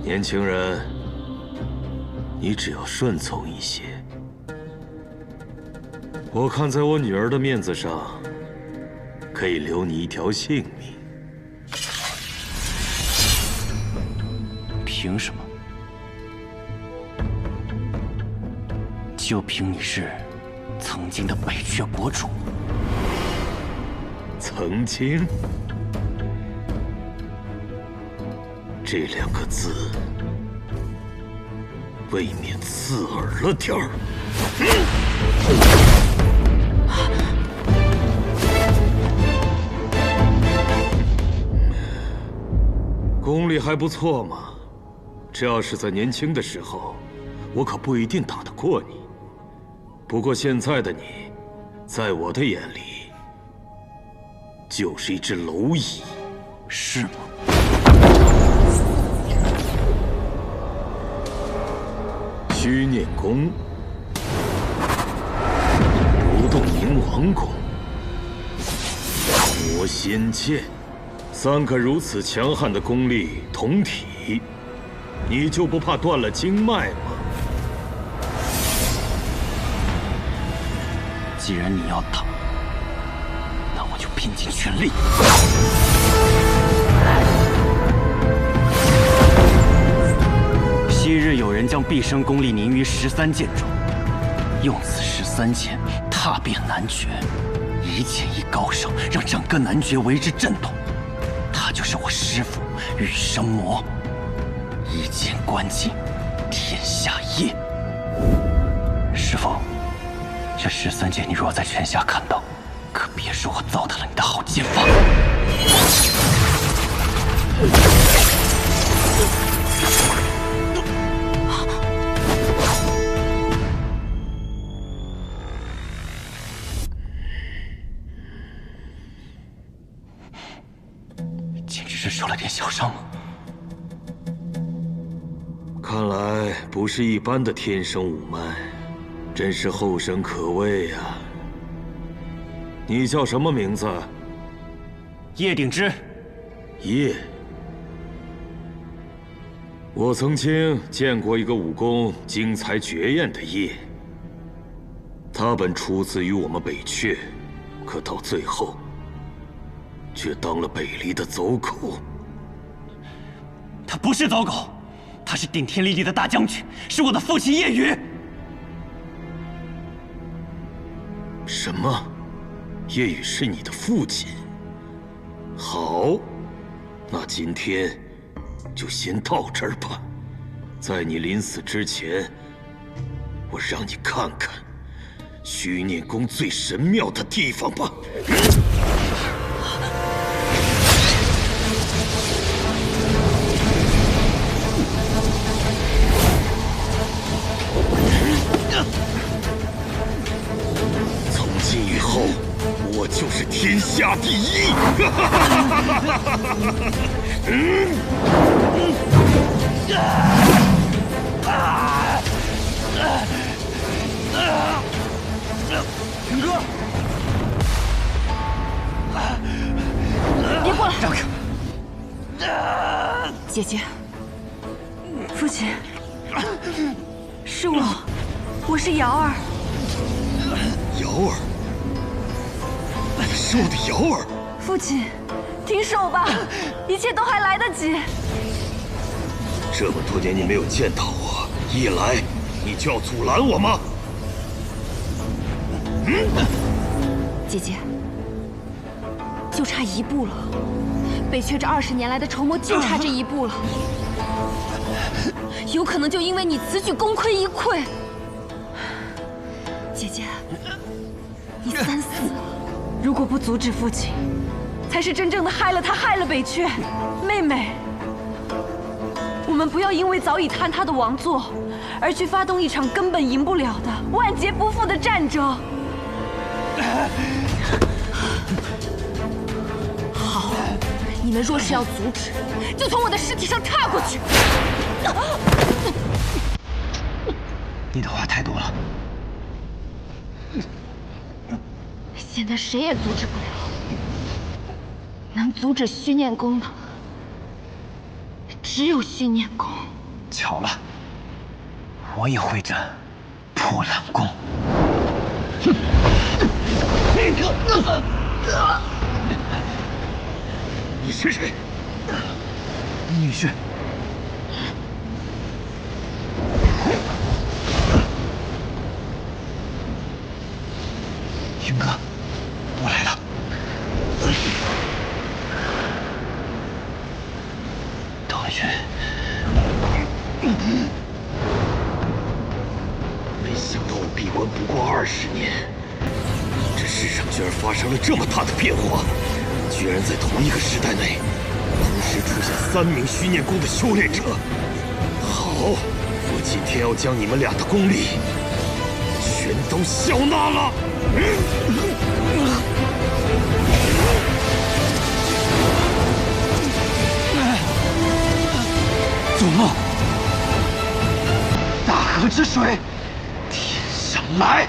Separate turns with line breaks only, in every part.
年轻人，你只要顺从一些，我看在我女儿的面子上，可以留你一条性命。
凭什么？就凭你是曾经的北阙国主？
曾经这两个字，未免刺耳了点儿。功力还不错嘛，这要是在年轻的时候，我可不一定打得过你。不过现在的你，在我的眼里，就是一只蝼蚁。
是吗？
虚念宫、不动明王宫、魔仙剑，3个如此强悍的功力同体，你就不怕断了经脉吗？
既然你要打，那我就拼尽全力。昔日有人将毕生功力凝于13剑中，用此13剑踏遍南绝，一剑一高手，让整个南绝为之震动。他就是我师父羽生魔，一剑关尽天下业。师父，这13剑你若在泉下看到，可别说我糟蹋了你的好剑法。简直是受了点小伤吗？
看来不是一般的天生五脉，真是后生可畏呀。你叫什么名字？
叶鼎之。
叶。我曾经见过一个武功精彩绝艳的叶，他本出自于我们北阙，可到最后却当了北离的走狗。
他不是走狗，他是顶天立地的大将军，是我的父亲叶宇。
什么？叶宇是你的父亲？好，那今天就先到这儿吧。在你临死之前，我让你看看虚念宫最神妙的地方吧。从今以后，我就是天下第一！
云哥，
别过来！
让开！
姐姐，父亲，是我是瑶儿。
瑶儿，你是我的瑶儿。
父亲，停手吧，一切都还来得及。
这么多年你没有见到我，一来你就要阻拦我吗？
姐姐，就差一步了。北阙这20年来的筹谋就差这一步了，有可能就因为你此举功亏一篑。姐姐，你3死了。如果不阻止父亲，才是真正的害了他，害了北阙。妹妹，我们不要因为早已坍塌的王座，而去发动一场根本赢不了的、万劫不复的战争。好，你们若是要阻止，就从我的尸体上踏过去。
你的话太多了。
现在谁也阻止不了，能阻止虚念宫的，只只有信念功。
巧了，我也会这破烂功。
你是谁？
女婿。云哥，我来了。同学，
没想到我闭关不过20年，这世上居然发生了这么大的变化，居然在同一个时代内，同时出现3名虚念宫的修炼者。好，我今天要将你们俩的功力全都消纳了。
做梦！大河之水，天上来！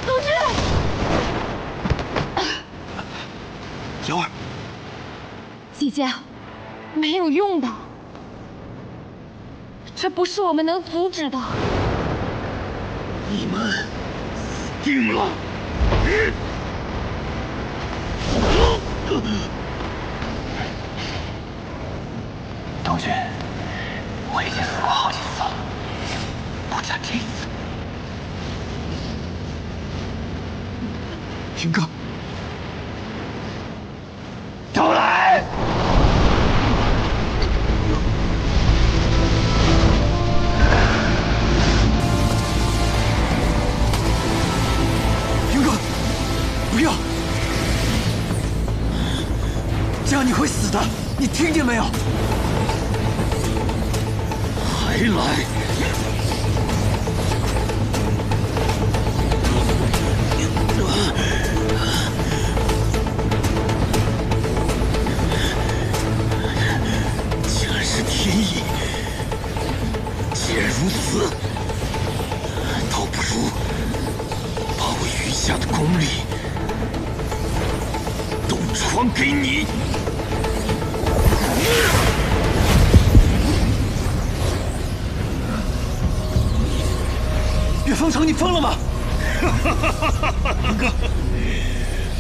东君，
瑶儿，
姐姐，没有用的，这不是我们能阻止的。
你们死定了！
东君，我已经死过好几次了，不差这一次。云哥，都来！云哥，不要！这样你会死的，你听见没有？
还来！竟然是天意！既然如此，倒不如把我余下的功力都传给你。
岳风城，你疯了吗？云哥，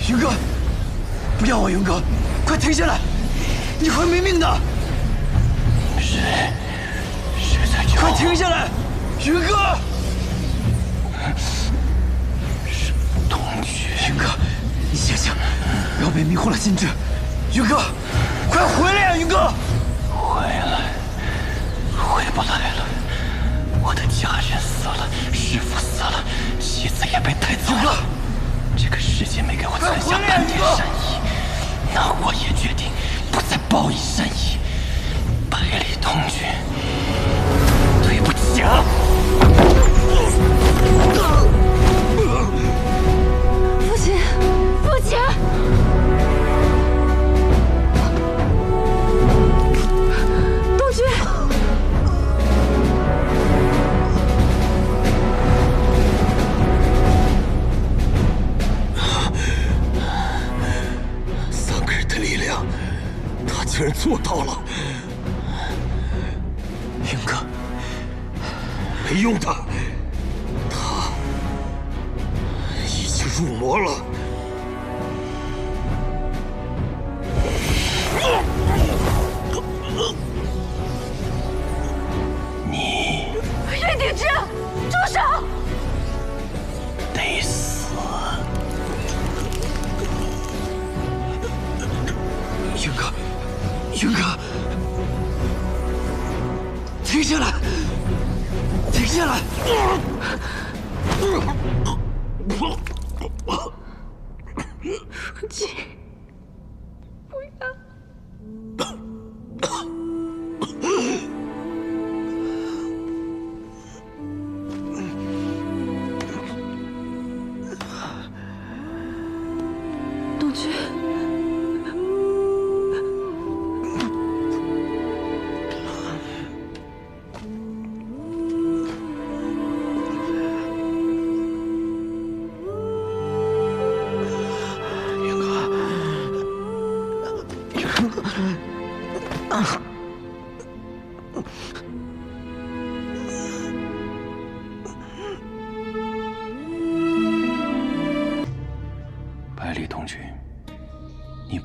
云哥，不要啊，云哥，快停下来，你会没命的！谁在叫？快停下来，云哥！是同学。云哥，你醒醒，不要被迷惑了心智。云哥，快回来呀，云哥！回不来了。我的家人死了，师父死了，妻子也被带走了。这个世界没给我存下半点善意，那我也决定不再报以善意。百里童军，对不起啊！
父亲，父亲！东君。
3个人的力量，他居然做到了！
云哥，
没用的，他已经入魔了。
岳鼎之，住手！
得死！云哥，云哥，停下来！停下来！
父亲，不要！东君。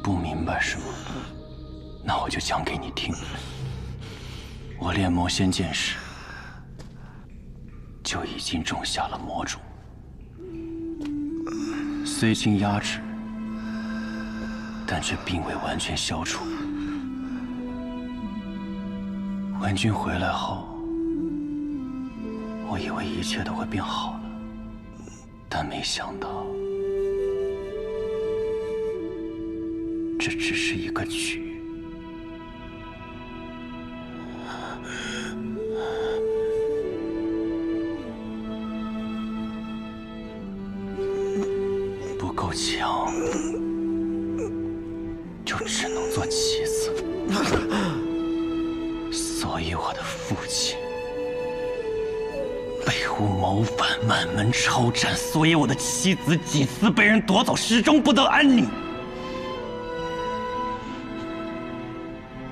不明白是吗？那我就讲给你听。我练魔仙剑时，就已经种下了魔种，虽经压制，但却并未完全消除。文君回来后，我以为一切都会变好了，但没想到，这只是一个局。不够强，就只能做棋子。所以我的父亲背后谋反，满门抄斩，所以我的妻子几次被人夺走，始终不得安宁。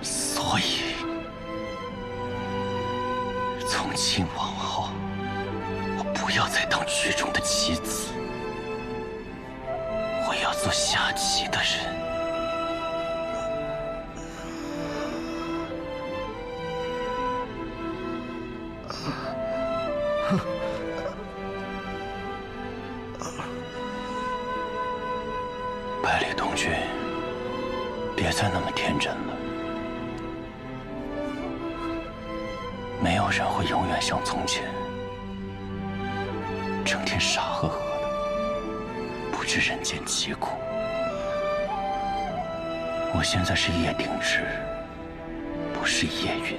所以，从今往后，我不要再当局中的棋子，我要做下棋的人。百里东君，别再那么天真了。没有人会永远像从前，整天傻呵呵的，不知人间疾苦。我现在是叶鼎之，不是叶云。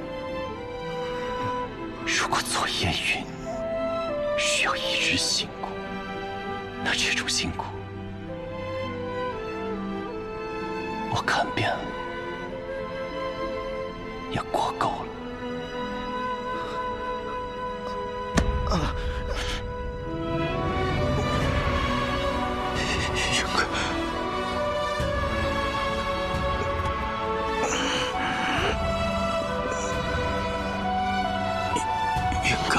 如果做叶云需要一直辛苦，那这种辛苦我看遍了，也过够了。云哥，云哥，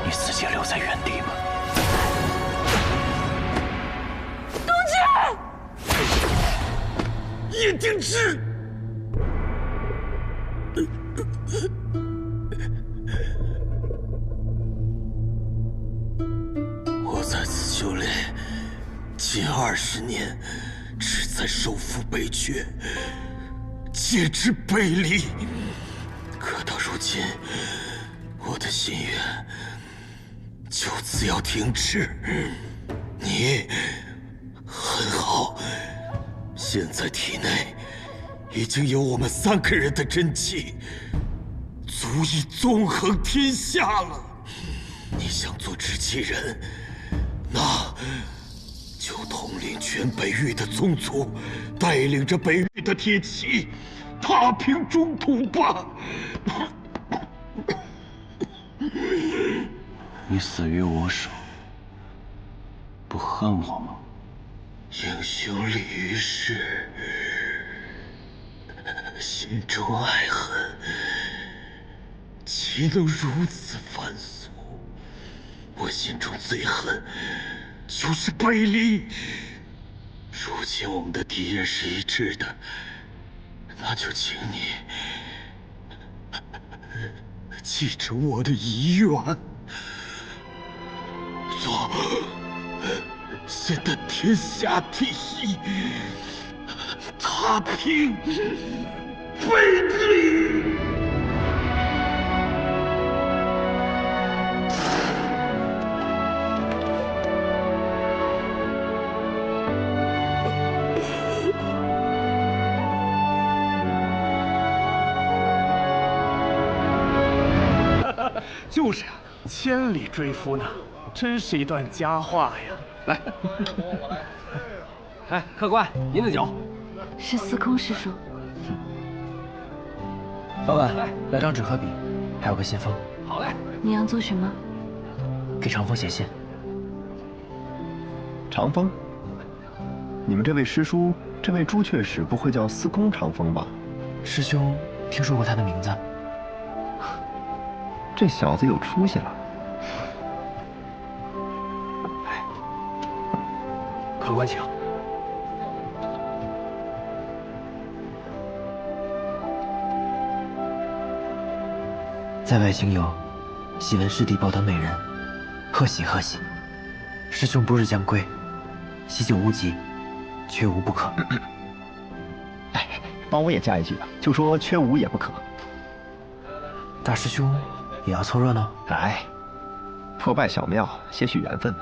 你自己留在原地吧。
叶鼎之，我在此修炼近20年，只在收复北阙，戒之背离。可到如今，我的心愿就此要停止。你很好。现在体内已经有我们3个人的真气，足以纵横天下了。你想做知气人，那就统领全北域的宗族，带领着北域的铁骑，踏平中土吧。
你死于我手，不恨我吗？
英雄立于世，心中爱恨，岂能如此凡俗？我心中最恨就是背离。如今我们的敌人是一致的，那就请你记着我的遗愿，做现在天下第一，踏平背离。
就是呀，千里追夫呢，真是一段佳话呀！来，
哎，客官，您的酒。
是司空师叔。
老板，来张纸和笔，还有个信封。好嘞。
你要做什么？
给长风写信。
长风，你们这位师叔，这位朱雀使不会叫司空长风吧？
师兄听说过他的名字？
这小子有出息了。
客官请。
在外行游，喜闻师弟抱得美人，贺喜贺喜。师兄不日将归，喜酒无极，缺无不可。
哎，帮我也加一句吧，就说缺无也不可。
大师兄也要凑热闹？
哎，破败小庙，些许缘分嘛。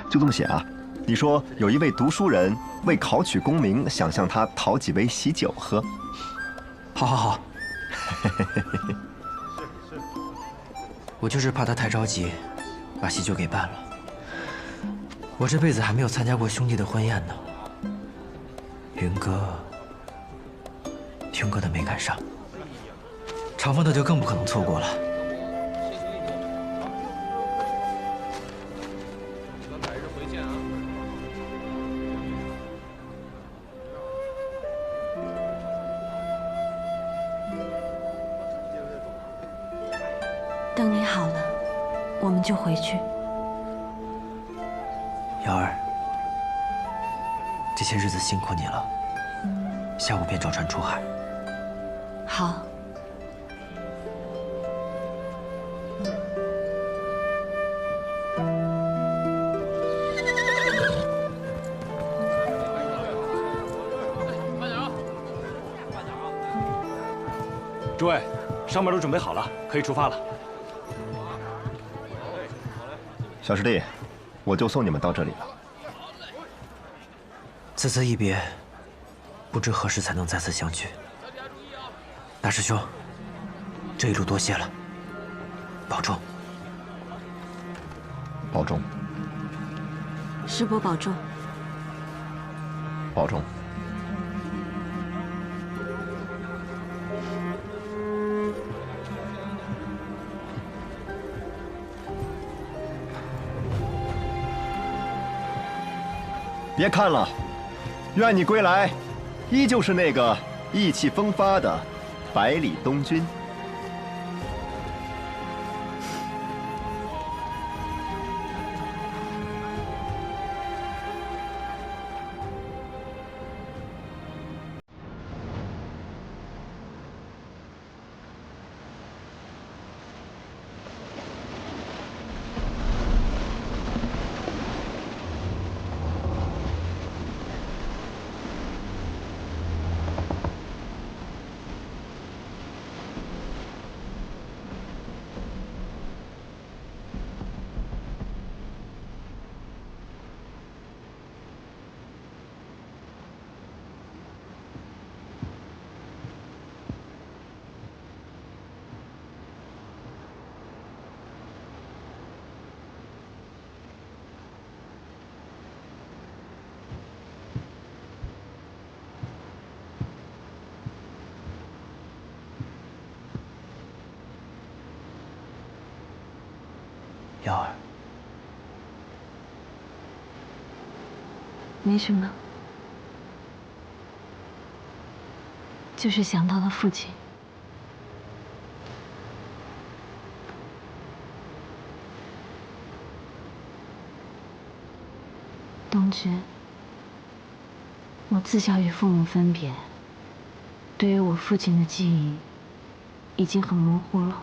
就这么写啊。你说有一位读书人为考取功名，想向他讨几杯喜酒喝。
好好好。我就是怕他太着急，把喜酒给办了。我这辈子还没有参加过兄弟的婚宴呢。云哥的没赶上，长风的就更不可能错过了。
等你好了，我们就回去。
瑶儿，这些日子辛苦你了，下午便找船出海。
好。
诸位，上面都准备好了，可以出发了。
小师弟，我就送你们到这里了。
此次一别，不知何时才能再次相聚。大师兄，这一路多谢了，保重。
保重。
师伯保重。
保重。别看了，愿你归来，依旧是那个意气风发的百里东君。
瑶儿，
没什么，就是想到了父亲。东君，我自小与父母分别，对于我父亲的记忆已经很模糊了。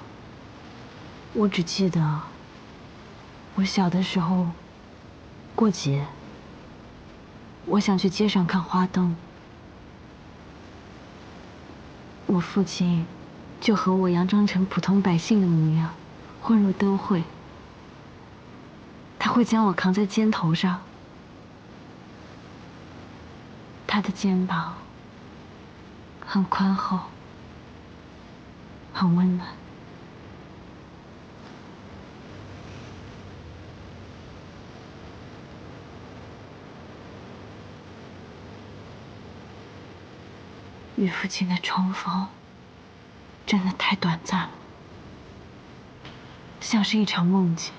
我只记得我小的时候过节，我想去街上看花灯，我父亲就和我佯装成普通百姓的模样，混入灯会。他会将我扛在肩头上，他的肩膀很宽厚，很温暖。与父亲的重逢真的太短暂了，像是一场梦境。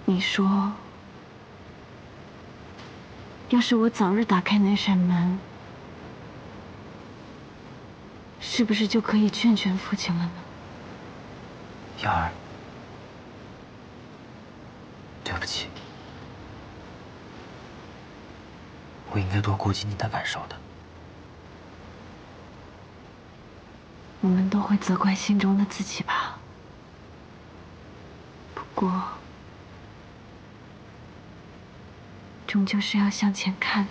你说，要是我早日打开那扇门，是不是就可以劝劝父亲了呢？
瑶儿，对不起，我应该多顾及你的感受的。
我们都会责怪心中的自己吧。不过，终究是要向前看的。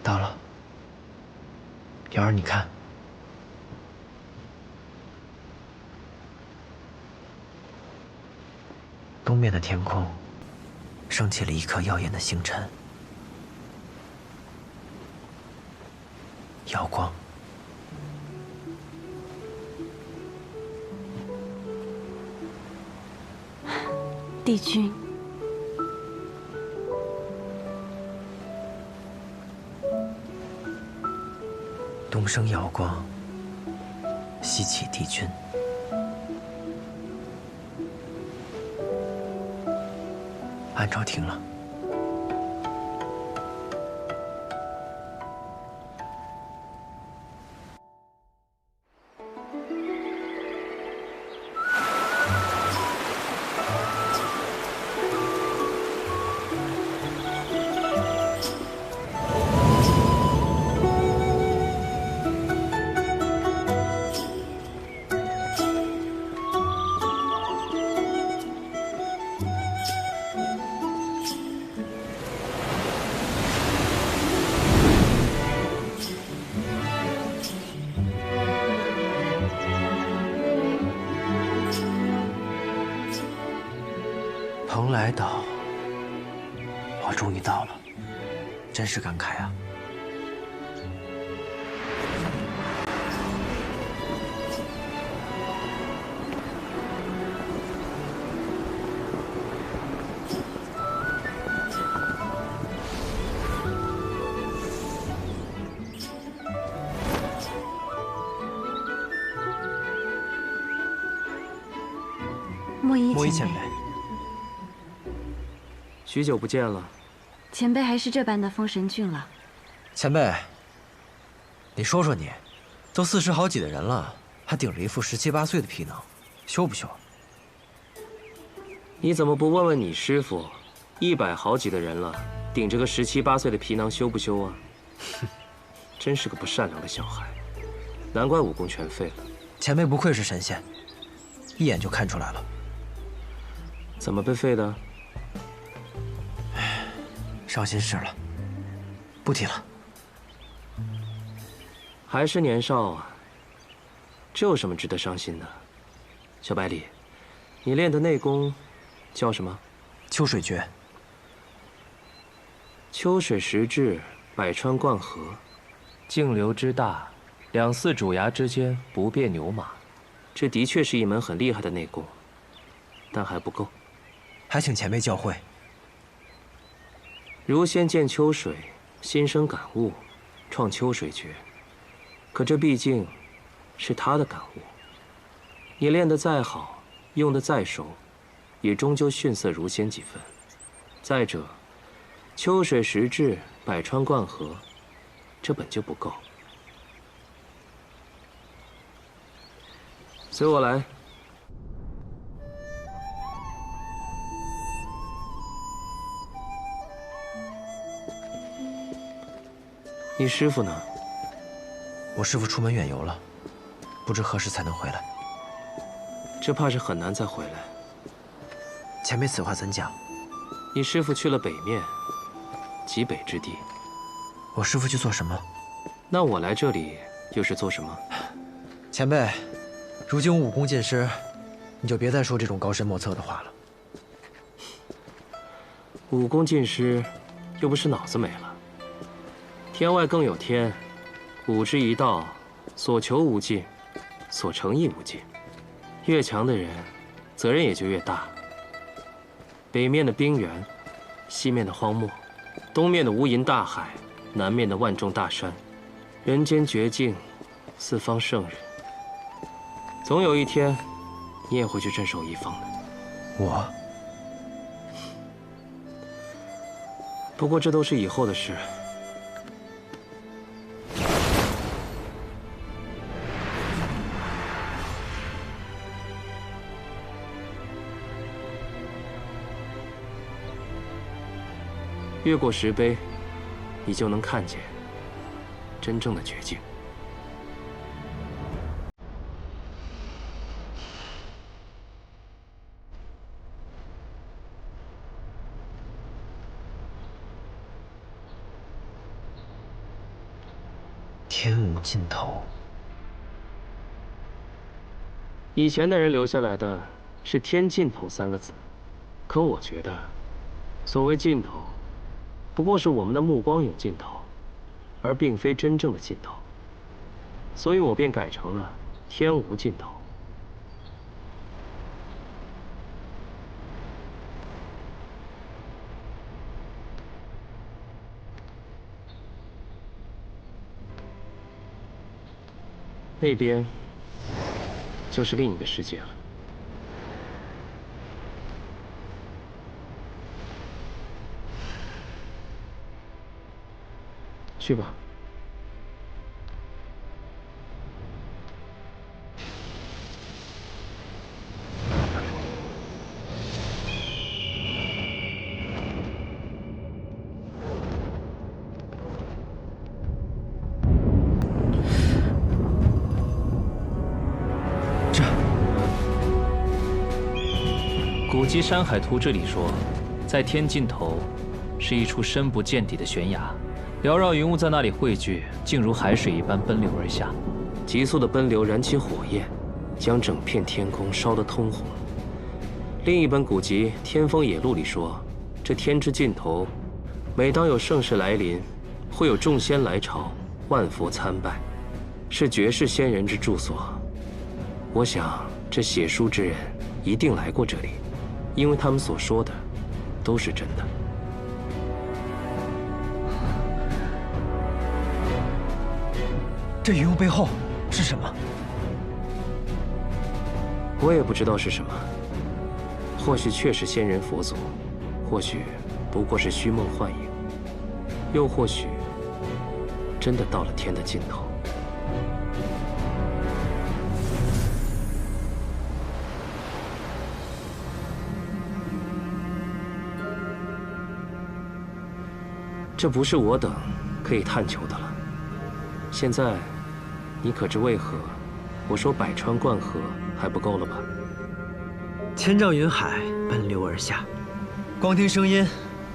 到了，瑶儿，你看，东面的天空升起了一颗耀眼的星辰，瑶光。
帝君，
东升瑶光，西起帝君。暗潮停了。蓬莱岛，我终于到了，真是感慨啊！
莫一
前辈，
许久不见了。
前辈还是这般的丰神俊了。
前辈，你说说你，都40好几的人了，还顶着一副17、18岁的皮囊，羞不羞？
你怎么不问问你师傅，100好几的人了，顶着个17、18岁的皮囊羞不羞啊？真是个不善良的小孩，难怪武功全废了。
前辈不愧是神仙，一眼就看出来了。
怎么被废的？
伤心事了，不提了。
还是年少啊，这有什么值得伤心的？小百里，你练的内功叫什么？
秋水诀。
秋水时至，百川贯河，径流之大，两寺主崖之间不变牛马。这的确是一门很厉害的内功，但还不够，
还请前辈教诲。
如仙见秋水，心生感悟，创秋水诀。可这毕竟是他的感悟，你练得再好，用得再熟，也终究逊色如仙几分。再者，秋水时至，百川贯河，这本就不够。随我来。你师傅呢？
我师傅出门远游了，不知何时才能回来。
这怕是很难再回来。
前辈此话怎讲？
你师傅去了北面，极北之地。
我师傅去做什么？
那我来这里又是做什么？
前辈，如今我武功尽失，你就别再说这种高深莫测的话了。
武功尽失，又不是脑子没了。天外更有天，武之一道，所求无尽，所成亦无尽。越强的人，责任也就越大。北面的冰原，西面的荒漠，东面的无垠大海，南面的万众大山，人间绝境，四方圣人。总有一天，你也会去镇守一方的。
我
不过这都是以后的事。越过石碑，你就能看见真正的绝境。
天无尽头。
以前的人留下来的是“天尽头”3个字，可我觉得，所谓尽头，不过是我们的目光有尽头，而并非真正的尽头。所以我便改成了“天无尽头”。那边就是另一个世界了。去吧。
古籍《山海图志》里说，在天尽头是一处深不见底的悬崖，缭绕云雾在那里汇聚，竟如海水一般奔流而下。
急速的奔流燃起火焰，将整片天空烧得通红。另一本古籍《天风野录》里说，这天之尽头，每当有盛世来临，会有众仙来朝，万佛参拜，是绝世仙人之住所。我想，这写书之人一定来过这里，因为他们所说的都是真的。
这云雾背后是什么？
我也不知道是什么，或许确是仙人佛祖，或许不过是虚梦幻影，又或许真的到了天的尽头。这不是我等可以探求的了。现在，你可知为何我说百川贯河还不够了吧？
千丈云海奔流而下，光听声音，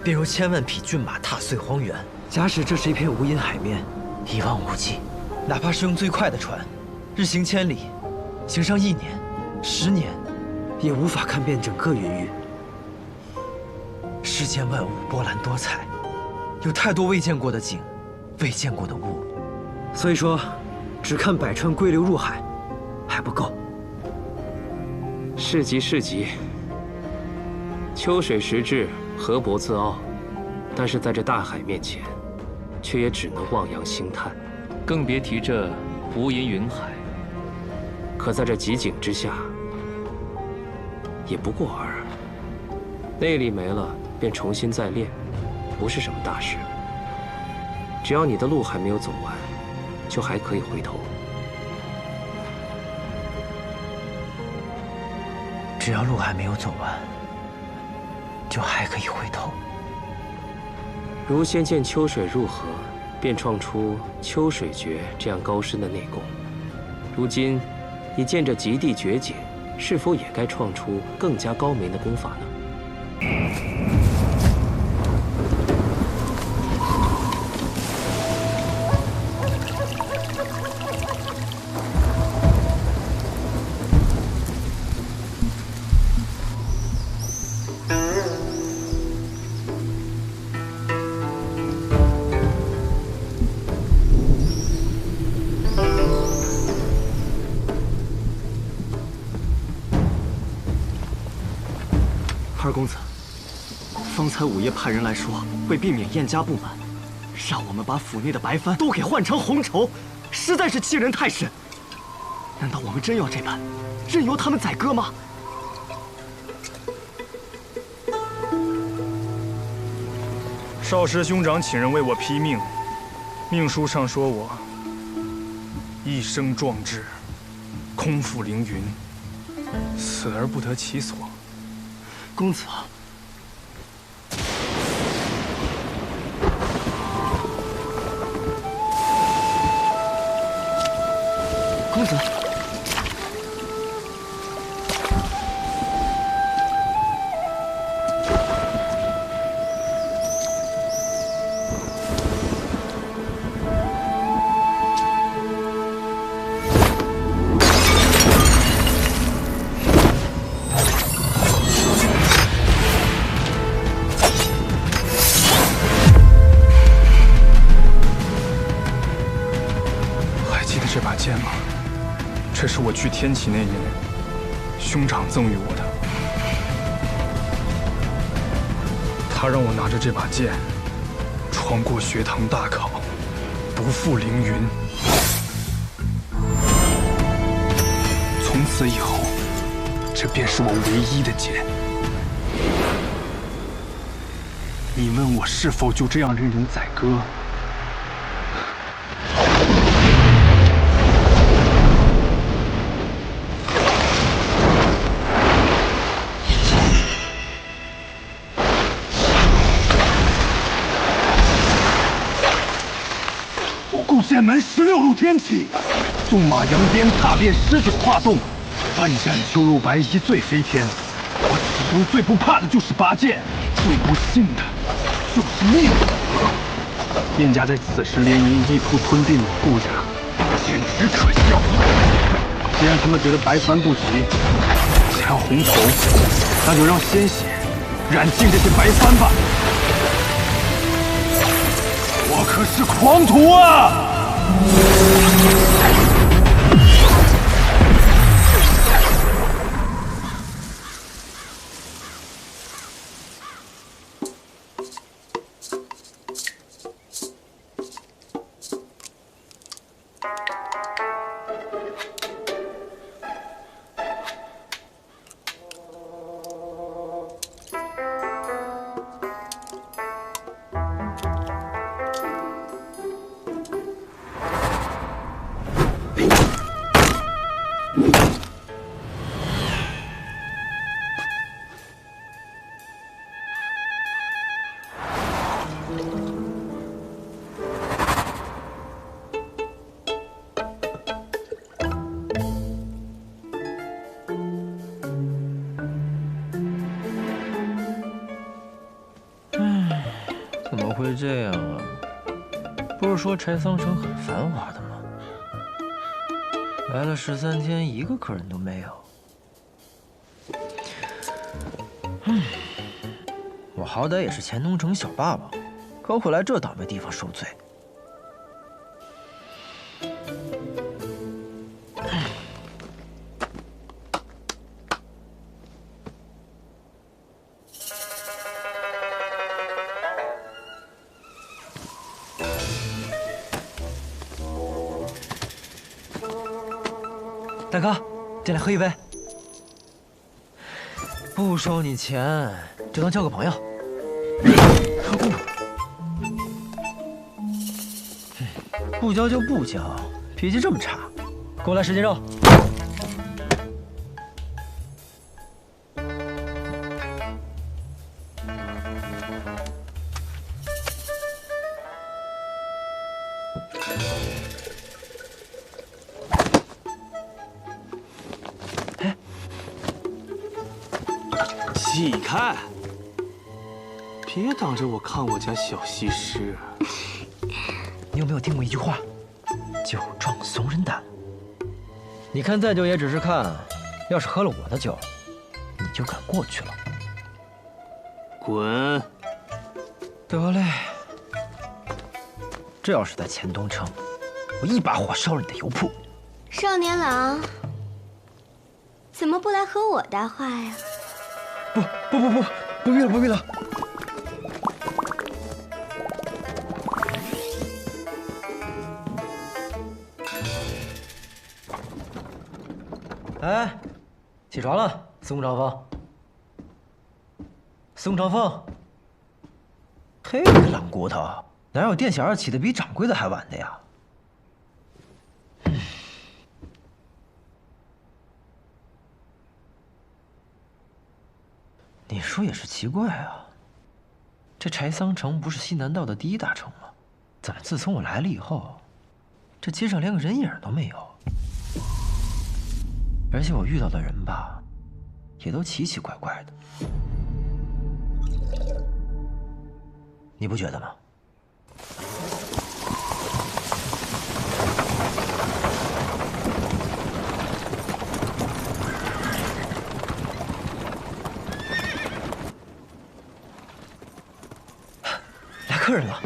便如千万匹骏马踏碎荒原。假使这是一片无垠海面，一望无际，哪怕是用最快的船，日行千里，行上1年、10年，也无法看遍整个云域。世间万物波澜多彩，有太多未见过的景，未见过的物。所以说，只看百川归流入海，还不够。
是极是极。秋水时至，河伯自傲，但是在这大海面前，却也只能望洋兴叹，
更别提这无垠云海。
可在这极景之下，也不过尔。内力没了，便重新再练，不是什么大事。只要你的路还没有走完，就还可以回头。
只要路还没有走完，就还可以回头。
如先见秋水入河，便创出秋水诀这样高深的内功。如今你见这极地绝景，是否也该创出更加高明的功法呢？
二公子，方才五爷派人来说，为避免燕家不满，让我们把府内的白帆都给换成红绸，实在是欺人太甚。难道我们真要这般，任由他们宰割吗？
少师兄长请人为我批命，命书上说我一生壮志，空负凌云，死而不得其所。
公子，公子，
这把剑吗？这是我去天启那年，兄长赠予我的。他让我拿着这把剑，闯过学堂大考，不负凌云。从此以后，这便是我唯一的剑。你问我是否就这样任人宰割？剑门16路天启，纵马扬鞭，踏遍19画洞，万战秋入白衣最飞天。我此生最不怕的就是拔剑，最不信的就是命。燕家在此时联营意图吞并我顾家，简直可笑。既然他们觉得白帆不急，想要红绸，那就让鲜血染尽这些白帆吧。我可是狂徒啊！
怎么会这样啊？不是说柴桑城很繁华的吗？来了13天，一个客人都没有。我好歹也是钱东城小霸王，可会来这倒霉地方受罪。大哥，进来喝一杯。不收你钱，就当交个朋友。不交就不交，脾气这么差，给我来10斤肉。
起开！别挡着我看我家小西施。
你有没有听过一句话？酒壮怂人胆。你看再酒也只是看，要是喝了我的酒，你就敢过去了。
滚！
得嘞。这要是在钱东城，我一把火烧了你的油铺。
少年郎，怎么不来和我搭话呀？
不必了，不必了。哎，起床了，宋长风。宋长风，嘿，个懒骨头，哪有店小二起的比掌柜的还晚的呀？你说也是奇怪啊，这柴桑城不是西南道的第一大城吗？怎么自从我来了以后，这街上连个人影都没有？而且我遇到的人吧，也都奇奇怪怪的，你不觉得吗？来客人了。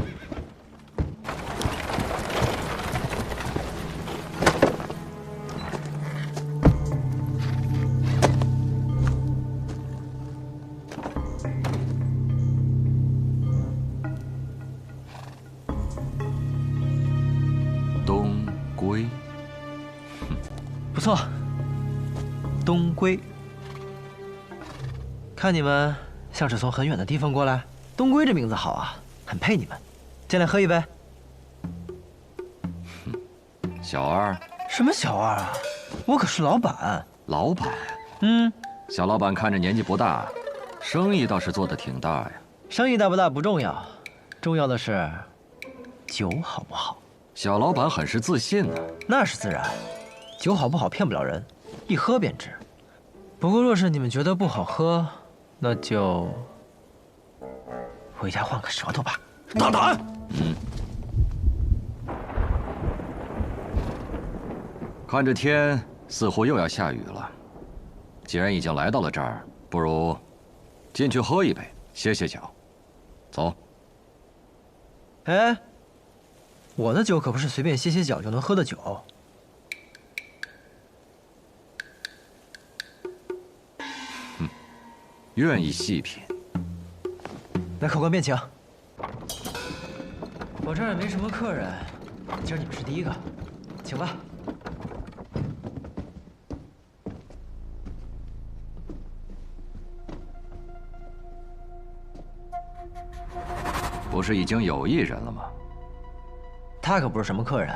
东归，
不错，东归。看你们像是从很远的地方过来，东归这名字好啊，很配你们。进来喝一杯。
小二，
什么小二啊？我可是老板。
老板。小老板看着年纪不大，生意倒是做得挺大呀。
生意大不大不重要，重要的是酒好不好。
小老板很是自信呢。
那是自然，酒好不好骗不了人，一喝便知。不过若是你们觉得不好喝，那就回家换个舌头吧。
大胆！
看这天似乎又要下雨了，既然已经来到了这儿，不如进去喝一杯，歇歇脚。走。
哎，我的酒可不是随便歇歇脚就能喝的酒。
愿意细品。
来，客官便请。我这儿也没什么客人，今儿你们是第一个，请吧。
不是已经有一人了吗？
他可不是什么客人，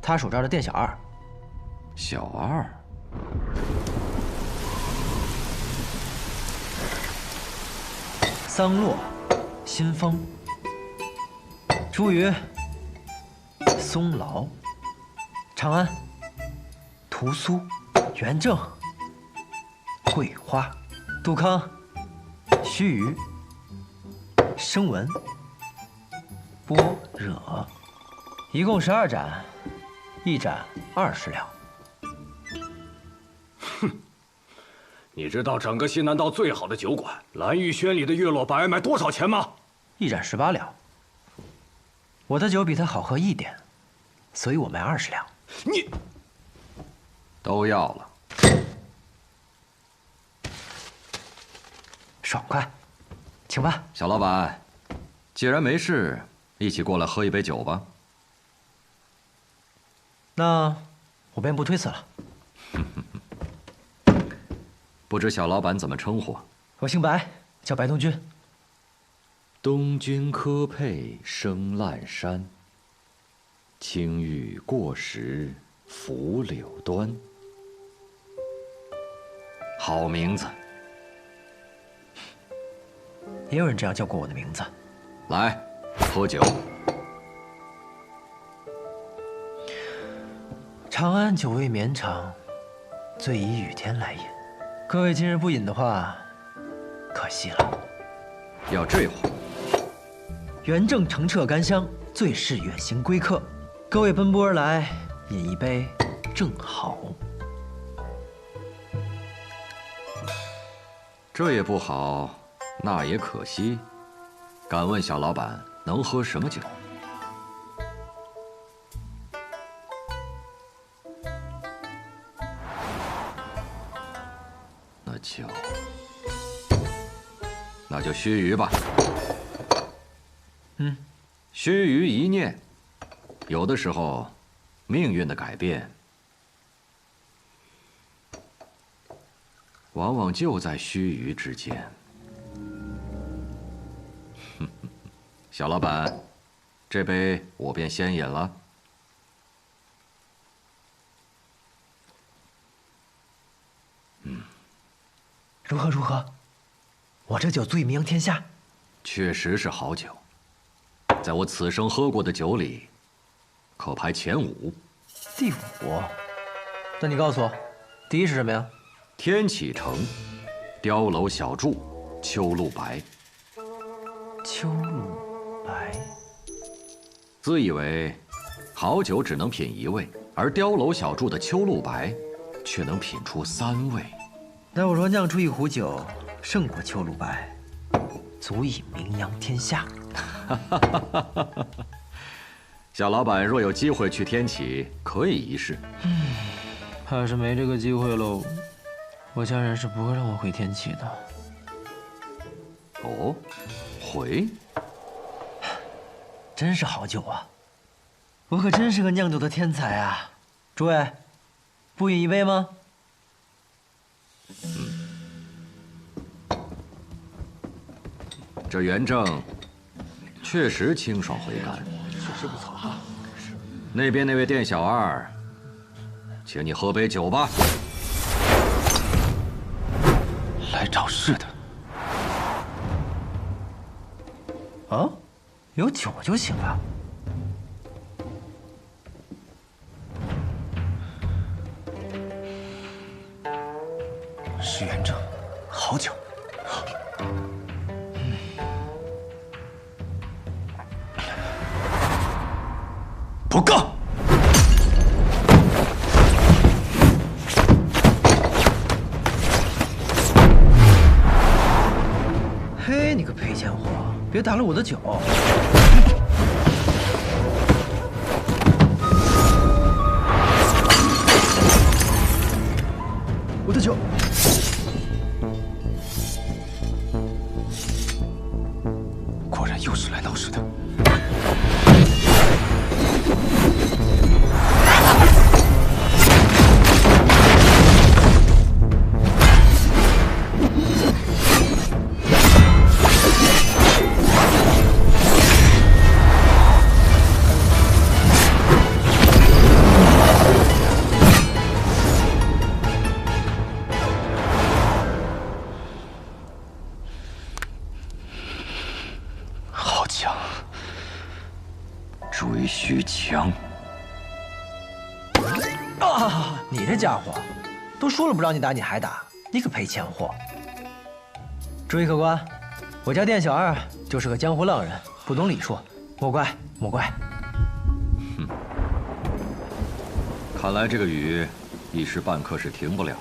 他属这儿的店小二。
小二。
桑洛、新风、茱萸、松劳、长安、屠苏、元正、桂花、杜康、须臾、生文、般若，一共12盏，一盏20两。
你知道整个西南道最好的酒馆蓝玉轩里的月落白卖多少钱吗？
一盏18两。我的酒比它好喝一点，所以我卖20两。
你
都要了，
爽快，请吧。
小老板，既然没事，一起过来喝一杯酒吧。
那我便不推辞了。
不知小老板怎么称呼？
我姓白，叫白东君。
东君科佩生烂山，青玉过时拂柳端。好名字。
也有人这样叫过我的名字。
来，喝酒。
长安久未绵长，醉以雨天来饮。各位今日不饮的话，可惜了。
要这话。
元正澄澈甘香，最是远行归客。各位奔波而来，饮一杯正好。
这也不好，那也可惜。敢问小老板能喝什么酒？那就那就须臾吧。须臾一念，有的时候，命运的改变，往往就在须臾之间。小老板，这杯我便先饮了。
如何如何？我这酒足以名扬天下。
确实是好酒，在我此生喝过的酒里，可排前5。
第5？那你告诉我，第1是什么呀？
天启城，碉楼小筑，秋露白。
秋露白。
自以为好酒只能品1味，而碉楼小筑的秋露白，却能品出3味。
那我若酿出一壶酒，胜过秋露白，足以名扬天下。
小老板若有机会去天启，可以一试。
怕是没这个机会喽。我家人是不会让我回天启的。
哦，回？
真是好酒啊！我可真是个酿酒的天才啊！诸位，不饮一杯吗？
这元正确实清爽回甘，
确实不错啊。
那边那位店小二，请你喝杯酒吧。
来找事的。
啊，有酒就行了。
是元正，好酒。不够。
嘿，你个赔钱货，别打了我的酒！我的酒！
果然又是来闹事的。追须强
啊！你这家伙，都说了不让你打，你还打，你个赔钱货！注意客官，我家店小二就是个江湖浪人，不懂礼数，莫怪莫怪。
看来这个雨一时半刻是停不了，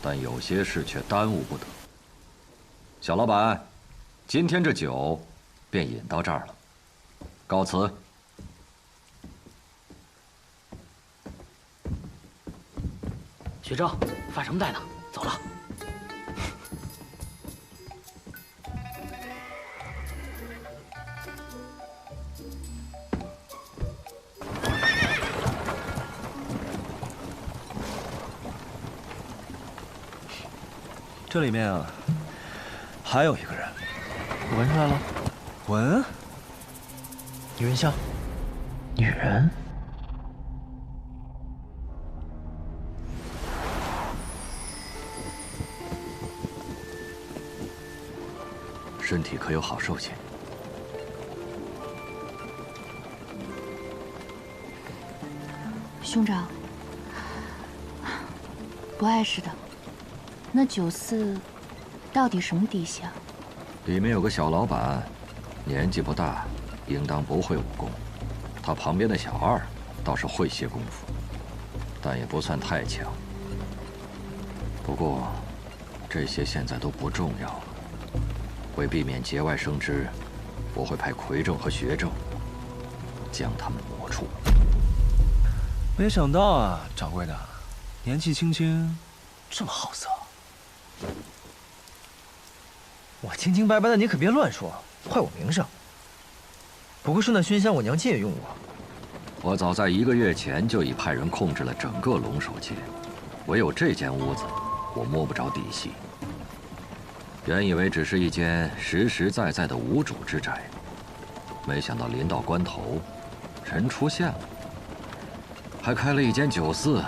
但有些事却耽误不得。小老板，今天这酒便饮到这儿了，告辞。
学正，饭什么带呢？走了。
这里面啊，还有一个人，我闻出来了。闻？女人香，女人。
身体可有好受些？
兄长，不碍事的。那酒肆到底什么底细啊？
里面有个小老板，年纪不大，应当不会武功。他旁边的小二倒是会些功夫，但也不算太强。不过，这些现在都不重要了。为避免节外生枝，我会派魁正和学正将他们抹除。
没想到啊，掌柜的，年纪轻轻，这么好色。
我清清白白的，你可别乱说，坏我名声。不过是那熏香，我娘亲也用过。
我早在1个月前就已派人控制了整个龙首界，唯有这间屋子，我摸不着底细。原以为只是一间实实在在的无主之宅，没想到临到关头，人出现了，还开了一间酒肆。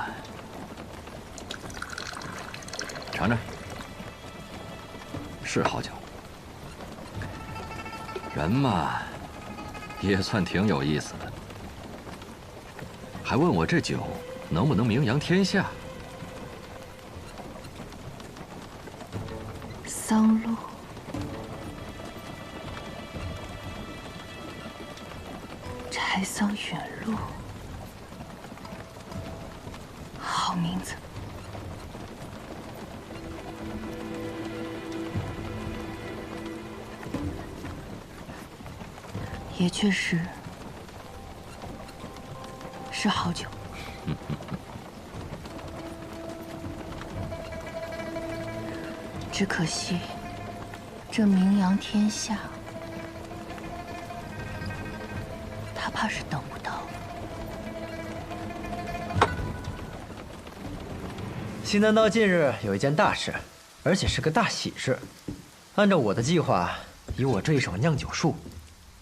尝尝，是好酒。人嘛，也算挺有意思的。还问我这酒能不能名扬天下？
桑露，柴桑远路，好名字。也确实是好酒。只可惜，这名扬天下，他怕是等不到。
西南道近日有一件大事，而且是个大喜事。按照我的计划，以我这一手酿酒术，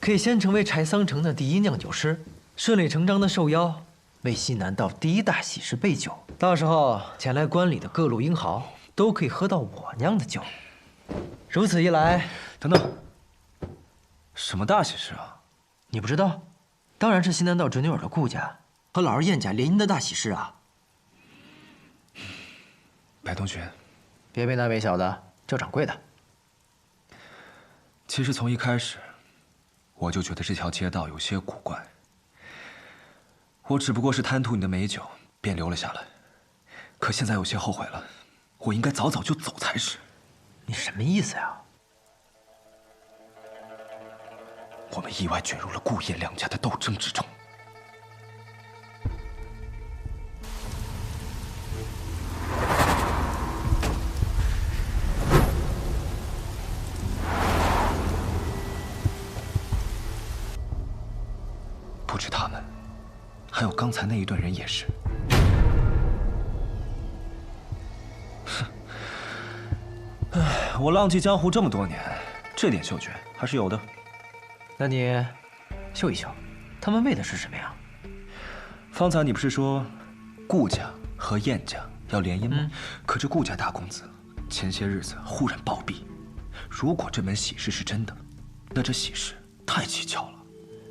可以先成为柴桑城的第1酿酒师，顺理成章的受邀为西南道第1大喜事备酒。到时候前来观礼的各路英豪都可以喝到我酿的酒。如此一来，
等等，什么大喜事啊？
你不知道？当然是西南道侄女儿的顾家和老二燕家联姻的大喜事啊！
白同学，
别没大没小的，叫掌柜的。
其实从一开始，我就觉得这条街道有些古怪。我只不过是贪图你的美酒，便留了下来。可现在有些后悔了，我应该早早就走才是。
你什么意思呀？
我们意外卷入了顾燕两家的斗争之中。不止他们，还有刚才那一队人也是。哼，唉，我浪迹江湖这么多年，这点嗅觉还是有的。
那你嗅一嗅，他们为的是什么呀？
方才你不是说顾家和燕家要联姻吗？可这顾家大公子前些日子忽然暴毙，如果这门喜事是真的，那这喜事太蹊跷了。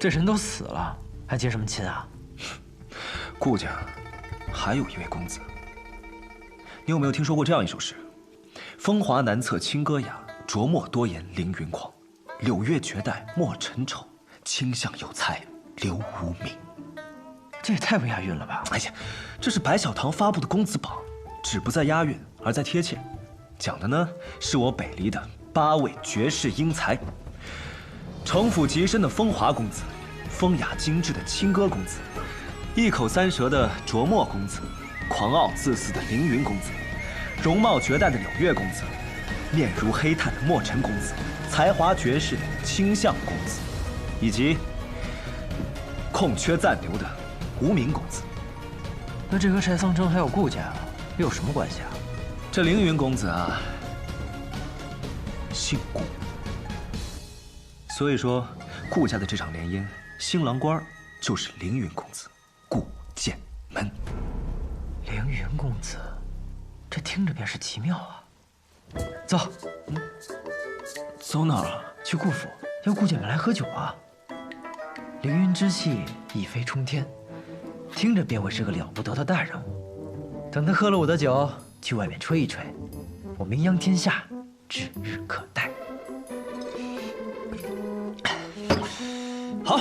这人都死了，还结什么亲啊？
顾家还有一位公子，你有没有听说过这样一首诗？风华难测清歌雅，琢墨多言凌云狂。柳月绝代莫尘愁，清相有才留无名。
这也太不押韵了吧！
哎呀，这是白小堂发布的公子榜，只不在押韵，而在贴切。讲的呢是我北离的8位绝世英才：城府极深的风华公子，风雅精致的清歌公子，一口3舌的琢墨公子，狂傲自私的凌云公子，容貌绝代的柳月公子，面如黑炭的墨尘公子，才华绝世的清相公子，以及空缺暂留的无名公子。
那这和柴桑城还有顾家又有什么关系啊？
这凌云公子啊，姓顾，所以说顾家的这场联姻，新郎官就是凌云公子顾剑门。
凌云公子，这听着便是奇妙啊！走，
走哪儿啊？
去顾府，邀顾剑门来喝酒啊！凌云之气一飞冲天，听着便会是个了不得的大人物。等他喝了我的酒，去外面吹一吹，我名扬天下指日可待。
好，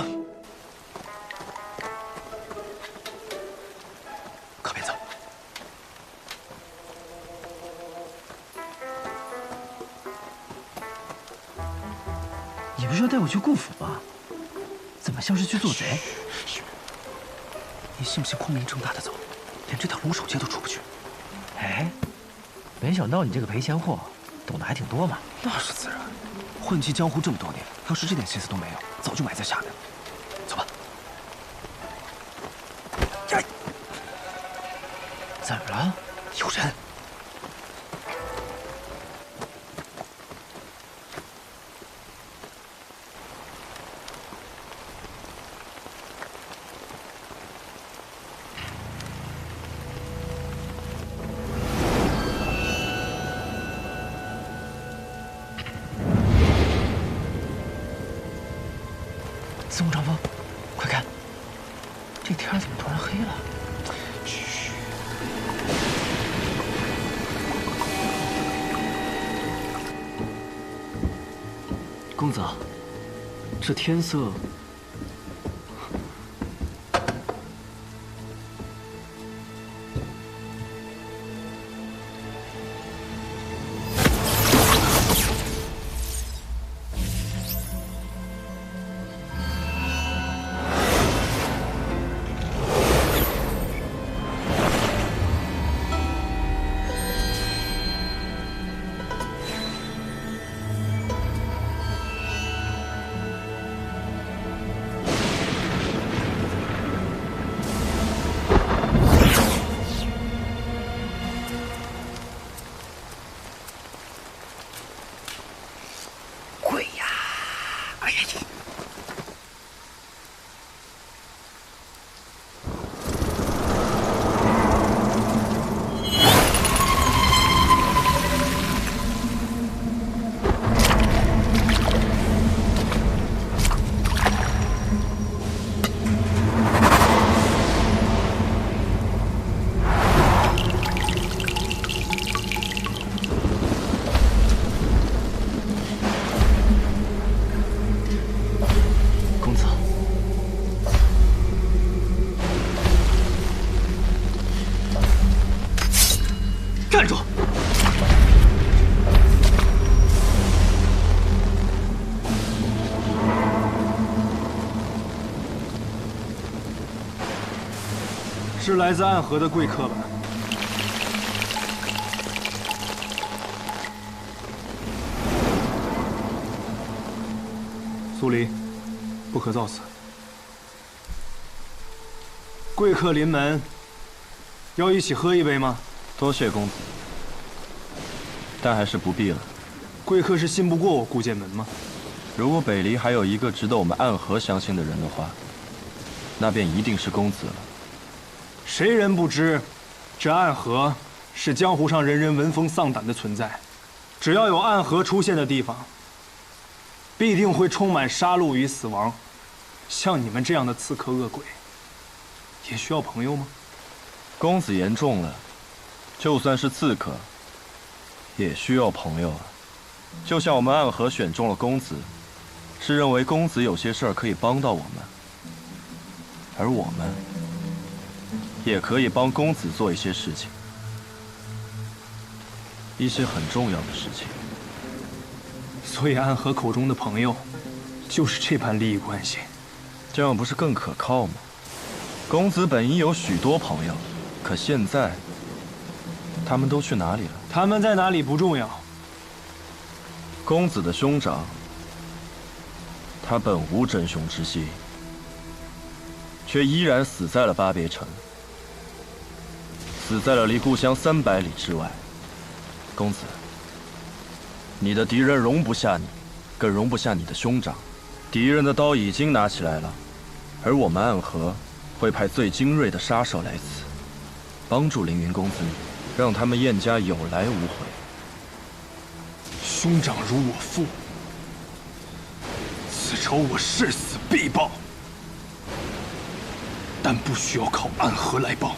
可别走。
你不是要带我去顾府吗？怎么像是去做贼？
你信不信光明正大的走，连这条龙首街都出不去？
哎，没想到你这个赔钱货，
懂得还挺多嘛。那是自然，混迹江湖这么多年，要是这点心思都没有，早就埋在下面了。走吧。怎么了？有人。司空长风，快看，这天怎么突然黑了？嘘。公子，这天色……站住！
是来自暗河的贵客吧？苏黎，不可造次。贵客临门，要一起喝一杯吗？
多谢公子，但还是不必了。
贵客是信不过我顾剑门吗？
如果北离还有一个值得我们暗河相信的人的话，那便一定是公子了。
谁人不知，这暗河是江湖上人人闻风丧胆的存在。只要有暗河出现的地方，必定会充满杀戮与死亡。像你们这样的刺客恶鬼，也需要朋友吗？
公子言重了，就算是刺客，也需要朋友啊。就像我们暗河选中了公子，是认为公子有些事儿可以帮到我们，而我们也可以帮公子做一些事情，一些很重要的事情。
所以暗河口中的朋友，就是这般利益关系。
这样不是更可靠吗？公子本应有许多朋友，可现在他们都去哪里了？
他们在哪里不重要。
公子的兄长，他本无真凶之心，却依然死在了巴别城，死在了离故乡300里之外。公子，你的敌人容不下你，更容不下你的兄长。敌人的刀已经拿起来了，而我们暗河会派最精锐的杀手来此，帮助凌云公子，让他们燕家有来无回。
兄长如我父，此仇我誓死必报，但不需要靠暗河来报。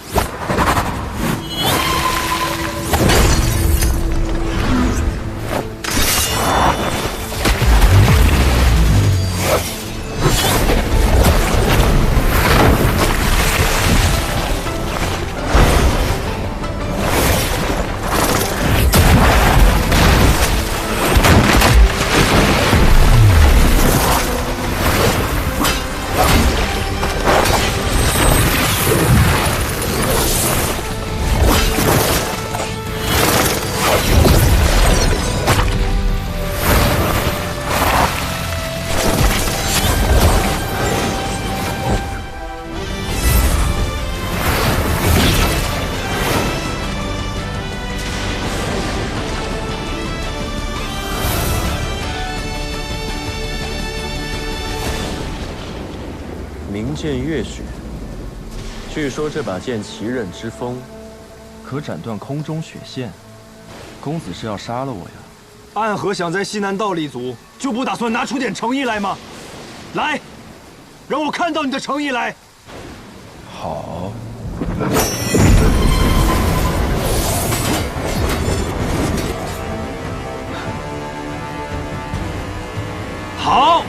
剑月雪，据说这把剑奇刃之锋，可斩断空中雪线。公子是要杀了我呀？
暗河想在西南道立足，就不打算拿出点诚意来吗？来，让我看到你的诚意来。
好。
好。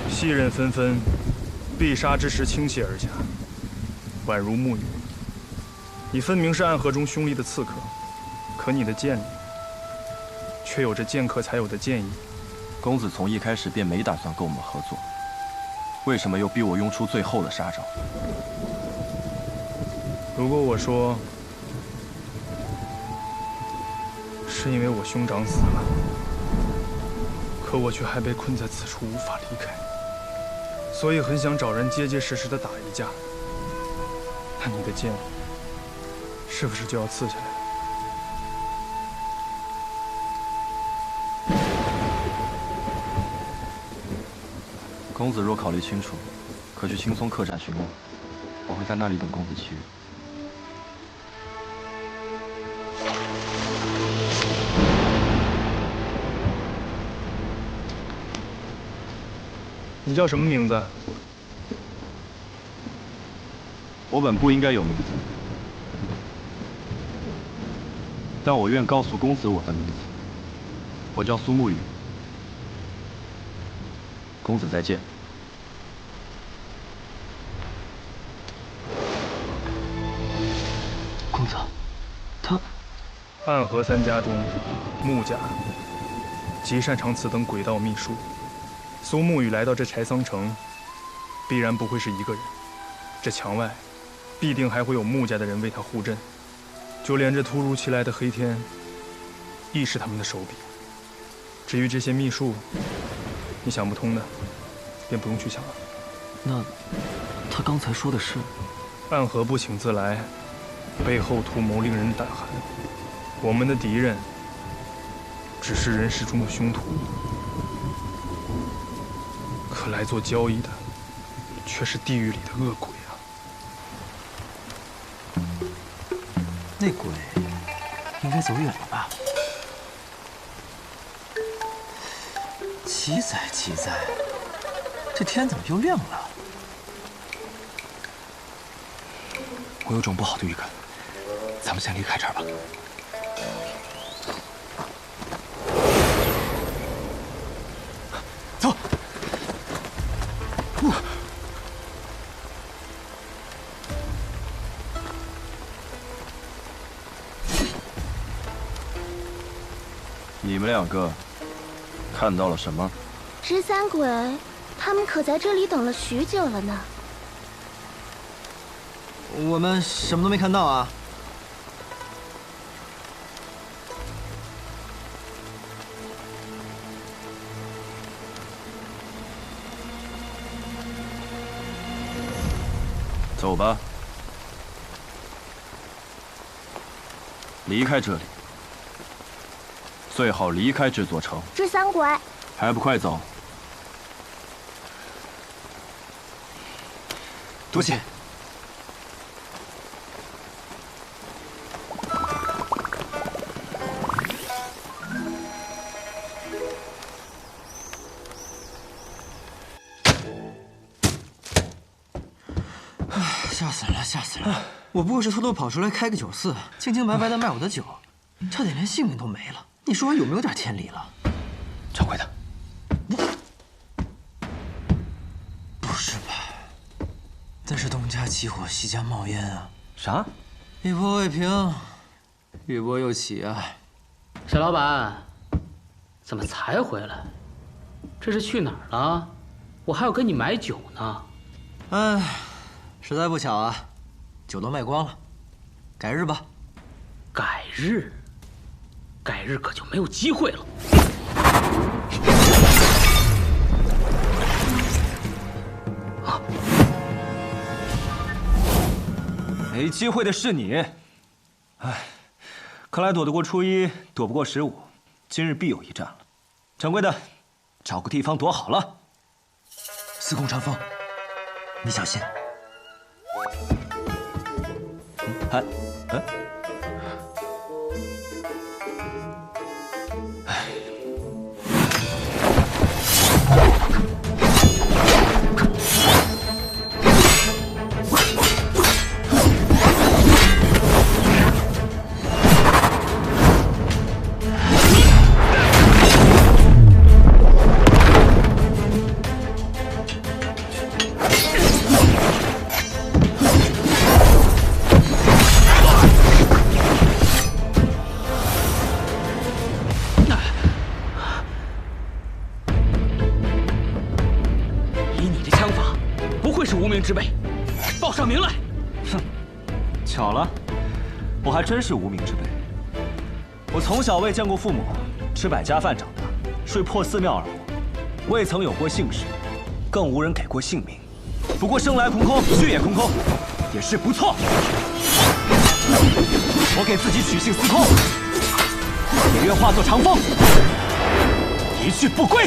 细刃纷纷，必杀之时倾泻而下，宛如沐雨。你分明是暗河中凶厉的刺客，可你的剑里却有着剑客才有的剑意。
公子从一开始便没打算跟我们合作，为什么又逼我用出最后的杀招？
如果我说是因为我兄长死了，可我却还被困在此处无法离开，所以很想找人结结实实的打一架，那你的剑是不是就要刺下来了？
公子若考虑清楚，可去青松客栈询问，我会在那里等公子其余。
你叫什么名字？
我本不应该有名字，但我愿告诉公子我的名字。我叫苏沐雨。公子再见。
公子，他
暗河三家中，穆家极擅长此等诡道秘术。苏沐雨来到这柴桑城，必然不会是一个人。这墙外，必定还会有穆家的人为他护阵。就连这突如其来的黑天，亦是他们的手笔。至于这些秘术，你想不通的，便不用去想了。
那他刚才说的是？
暗河不请自来，背后图谋令人胆寒。我们的敌人，只是人世中的凶徒。可来做交易的，却是地狱里的恶鬼啊！
那鬼应该走远了吧？奇哉奇哉，这天怎么又亮了？我有种不好的预感，咱们先离开这儿吧。走。
你们两个看到了什么？
十三鬼，他们可在这里等了许久了呢。
我们什么都没看到啊。
走吧。
离开这里，最好离开这座城。
这三拐，
还不快走！
多谢。吓死人了，吓死人了！我不过是偷偷跑出来开个酒肆，清清白白的卖我的酒，差点连性命都没了。你说我有没有点天理了？
掌柜的，
不是吧？那是东家起火，西家冒烟啊！
啥？
一波未平，一波又起啊！
小老板，怎么才回来？这是去哪儿了？我还要跟你买酒呢。
哎，实在不巧啊，酒都卖光了，改日吧。
改日？改日可就没有机会了。
没机会的是你。哎，看来躲得过初一，躲不过15，今日必有一战了。掌柜的，找个地方躲好了。
司空长风，你小心。
哎，
之辈，报上名来！
哼，巧了，我还真是无名之辈。我从小未见过父母，吃百家饭长大，睡破寺庙而活，未曾有过姓氏，更无人给过姓名。不过生来空空，去也空空，也是不错。我给自己取姓司空，也愿化作长风，一去不归。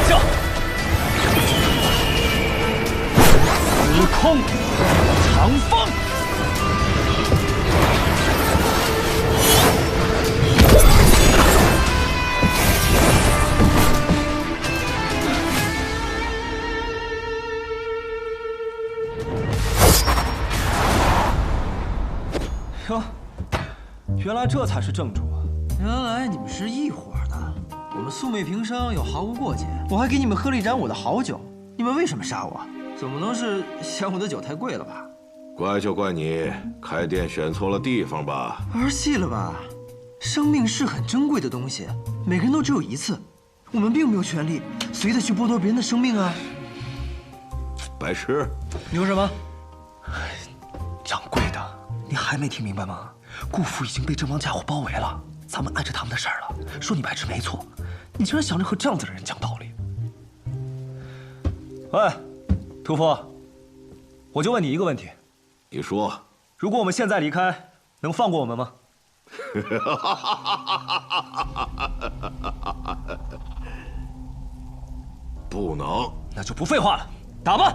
叫司空长风。哟，原来这才是正主啊！
原来你们是一伙的。我们素昧平生，又毫无过节。我还给你们喝了一盏我的好酒，你们为什么杀我？总不能是嫌我的酒太贵了吧？
怪就怪你开店选错了地方吧？
儿戏了吧？生命是很珍贵的东西，每个人都只有一次，我们并没有权利随意的去剥夺别人的生命啊！
白痴！
你说什么？
掌柜的，你还没听明白吗？顾府已经被这帮家伙包围了，咱们按着他们的事儿了。说你白痴没错，你竟然想着和这样子的人讲道理。喂，屠夫，我就问你一个问题，
你说，
如果我们现在离开，能放过我们吗？
不能。
那就不废话了，打吧！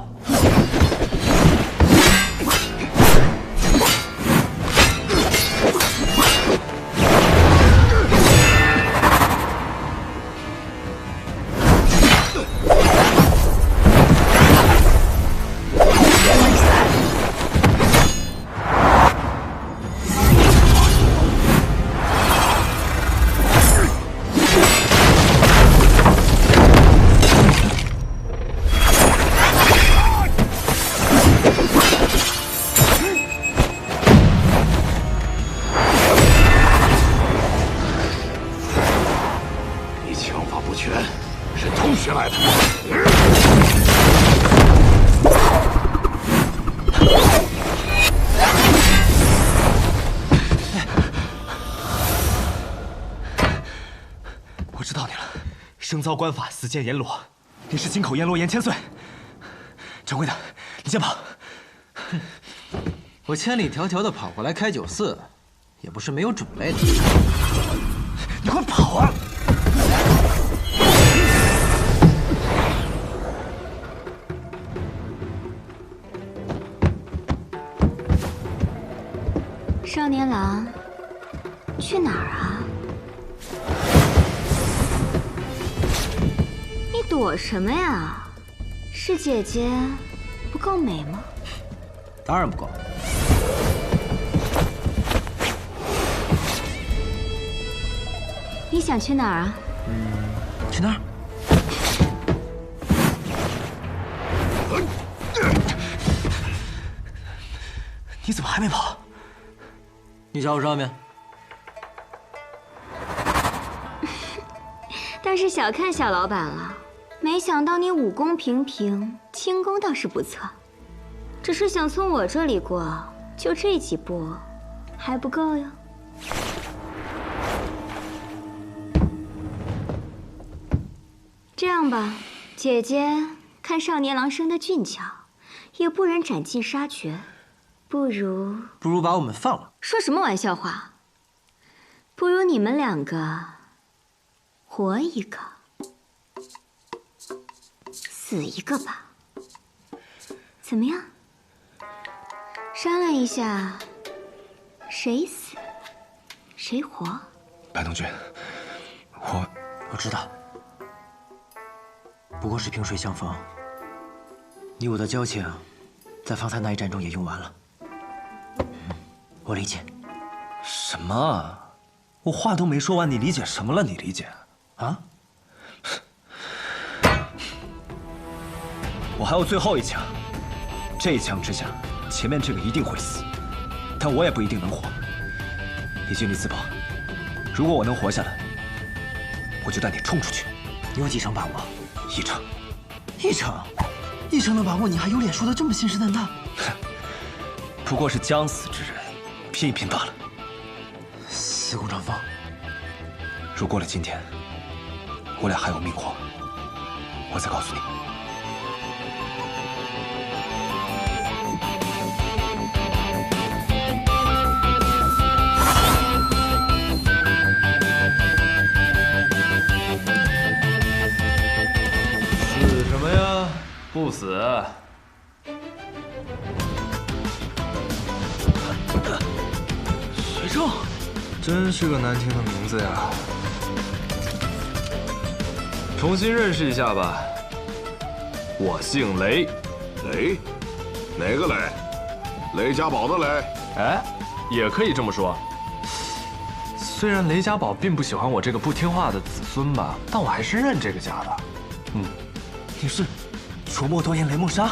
生遭官法，死见阎罗。你是金口阎罗严千岁。掌柜的，
你先跑。
我千里迢迢的跑过来开酒肆，也不是没有准备的。
你快跑啊！
少年郎，去哪儿啊？你躲什么呀？是姐姐不够美吗？
当然不够。
你想去哪儿啊？
去那儿。你怎么还没跑？你找我上面。
倒是小看小老板了，没想到你武功平平，轻功倒是不错。只是想从我这里过，就这几步，还不够哟。这样吧，姐姐看少年郎生得俊俏，也不忍斩尽杀绝，不如
把我们放了。
说什么玩笑话？不如你们两个活一个，死一个吧，怎么样？商量一下，谁死谁活。
白同君，
我知道，不过是萍水相逢。你我的交情，在方才那一战中也用完了。我理解。
什么？我话都没说完，你理解什么了？你理解？啊？我还有最后一枪，这一枪之下，前面这个一定会死，但我也不一定能活。你尽力自保，如果我能活下来，我就带你冲出去。
你有几成把握
？1成。
1成的把握，你还有脸说的这么信誓旦旦？
不过是将死之人，拼一拼罢了。
司空长风，
如过了今天，我俩还有命活，我再告诉你。
死什么呀？不死。
学正，
真是个难听的名字呀。重新认识一下吧，我姓雷。
雷？哪个雷？雷家宝的雷？
哎，也可以这么说。虽然雷家宝并不喜欢我这个不听话的子孙吧，但我还是认这个家的。
你是楚墨多言雷梦莎？